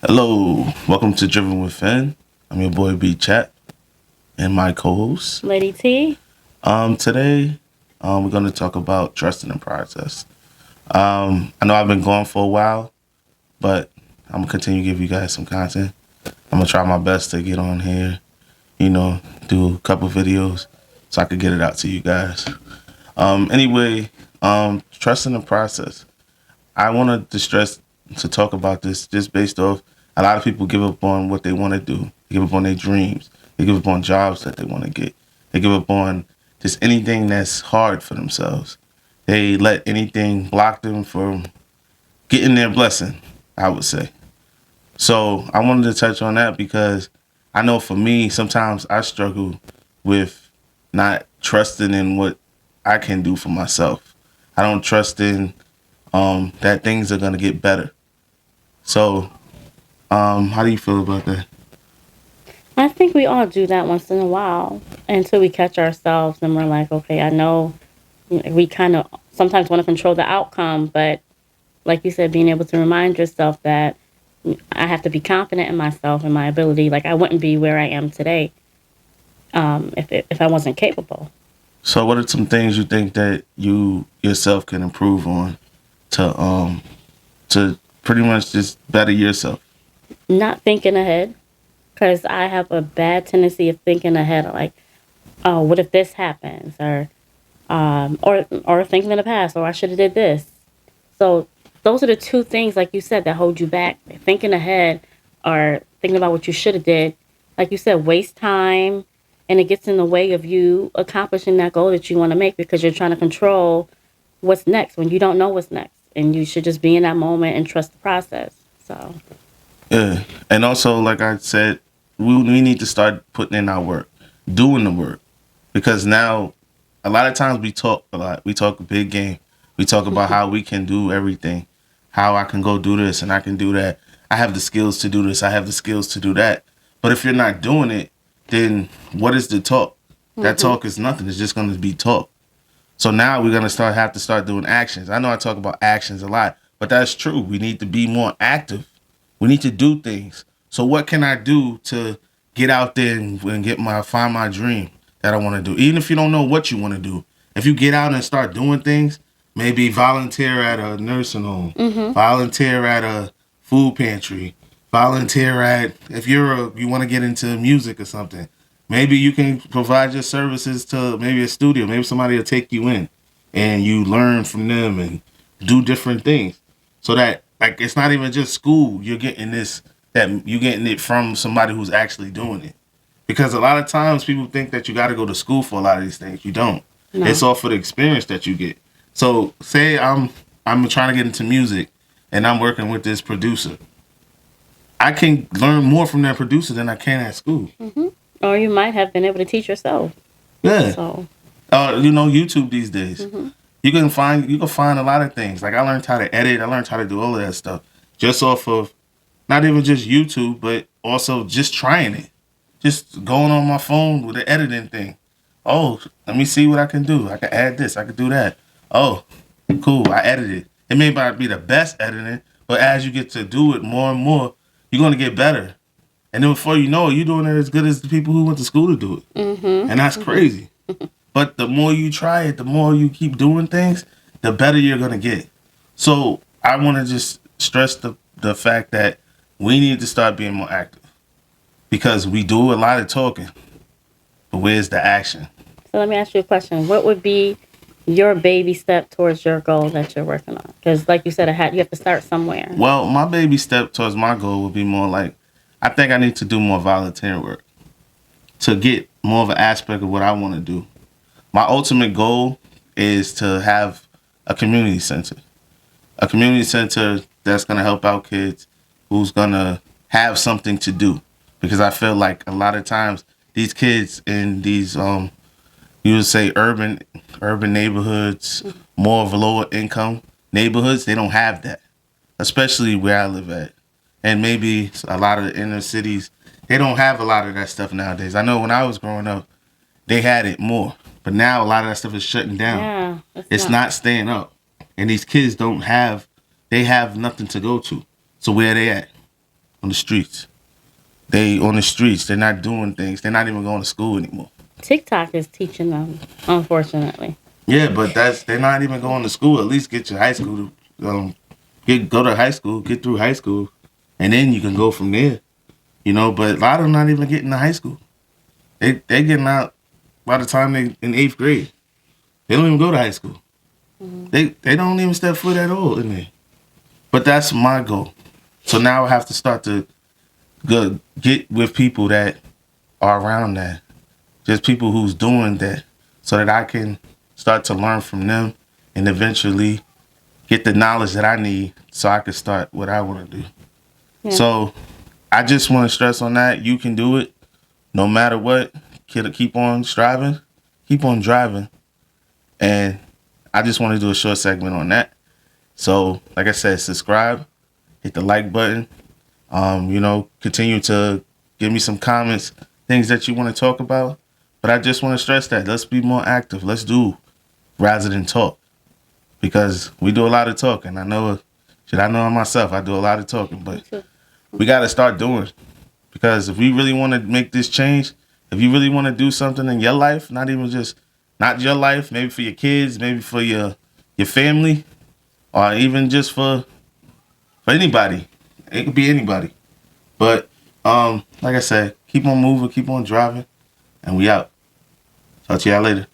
Hello, welcome to Driven Within. I'm your boy B Chat and my co-host. Lady T. Today, we're going to talk about trusting the process. I know I've been gone for a while, but I'm gonna continue to give you guys some content. I'm gonna try my best to get on here, do a couple videos so I could get it out to you guys. Anyway, trusting the process. I wanted to stress to talk about this just based off a lot of people give up on what they want to do. They give up on their dreams. They give up on jobs that they want to get. They give up on just anything that's hard for themselves. They let anything block them from getting their blessing, I would say. So I wanted to touch on that because I know for me, sometimes I struggle with not trusting in what I can do for myself. I don't trust in that things are gonna get better. So, how do you feel about that? I think we all do that once in a while until we catch ourselves and we're like, okay, I know we kind of sometimes want to control the outcome, but like you said, being able to remind yourself that I have to be confident in myself and my ability. Like I wouldn't be where I am today if I wasn't capable. So, what are some things you think that you yourself can improve on to pretty much just better yourself? Not thinking ahead, because I have a bad tendency of thinking ahead, like, oh, what if this happens, or thinking in the past, or I should have did this. So those are the two things, like you said, that hold you back. Thinking ahead or thinking about what you should have did, like you said, waste time, and it gets in the way of you accomplishing that goal that you want to make because you're trying to control what's next when you don't know what's next, and you should just be in that moment and trust the process. So Yeah, and also like I said, we need to start putting in our work, doing the work, because now a lot of times we talk a lot. We talk a big game. We talk about how we can do everything, how I can go do this and I can do that. I have the skills to do this. I have the skills to do that. But if you're not doing it, then what is the talk? That talk is nothing. It's just going to be talk. So now we're gonna have to start doing actions. I know I talk about actions a lot, but that's true. We need to be more active. We need to do things. So what can I do to get out there and find my dream that I want to do? Even if you don't know what you want to do, if you get out and start doing things, maybe volunteer at a nursing home, volunteer at a food pantry, volunteer at if you want to get into music or something. Maybe you can provide your services to maybe a studio. Maybe somebody will take you in and you learn from them and do different things. So that like it's not even just school. You're getting this that you're getting it from somebody who's actually doing it. Because a lot of times people think that you got to go to school for a lot of these things. You don't. It's no. all for the experience that you get. So say I'm trying to get into music and I'm working with this producer. I can learn more from that producer than I can at school. Or you might have been able to teach yourself. Yeah. So YouTube these days. You can find a lot of things. Like I learned how to edit. I learned how to do all of that stuff just off of not even just YouTube, but also just trying it. Just going on my phone with the editing thing. Oh, let me see what I can do. I can add this. I can do that. Oh, cool. I edited. It may not be the best editing, but as you get to do it more and more, you're gonna get better. And then before you know it, you're doing it as good as the people who went to school to do it. And that's crazy. But the more you try it, the more you keep doing things, the better you're gonna get. So I want to just stress the fact that we need to start being more active because we do a lot of talking, but where's the action? so let me ask you a question. What would be your baby step towards your goal that you're working on? Because like you said, you have to start somewhere. Well, my baby step towards my goal would be more like I think I need to do more volunteer work to get more of an aspect of what I want to do. My ultimate goal is to have a community center. A community center that's going to help out kids who's going to have something to do. Because I feel like a lot of times these kids in these, you would say urban neighborhoods, more of a lower income neighborhoods, they don't have that. Especially where I live at. And maybe a lot of the inner cities, they don't have a lot of that stuff nowadays. I know when I was growing up, they had it more. But now a lot of that stuff is shutting down. Yeah, It's not staying up. And these kids don't have, they have nothing to go to. So where they at? On the streets. They on the streets. They're not doing things. They're not even going to school anymore. TikTok is teaching them, unfortunately. Yeah, but they're not even going to school. At least get your high school to go to high school, get through high school, and then you can go from there. You know, but a lot of them not even getting to high school. They getting out by the time they in 8th grade. They don't even go to high school. They don't even step foot at all in there. But that's my goal. So now I have to start to get with people that are around that. Just people who's doing that so that I can start to learn from them and eventually get the knowledge that I need so I can start what I want to do. Yeah. So I just want to stress on that. You can do it no matter what. Keep on striving, keep on driving. And I just want to do a short segment on that. So, like I said, subscribe, hit the like button. Continue to give me some comments, things that you want to talk about. But I just want to stress that let's be more active. Let's do rather than talk, because we do a lot of talking. I know myself, I do a lot of talking, but we got to start doing. Because if we really want to make this change, if you really want to do something in your life, not your life, maybe for your kids, maybe for your family, or even just for anybody. It could be anybody. But like I said, keep on moving, keep on driving, and we out. Talk to y'all later.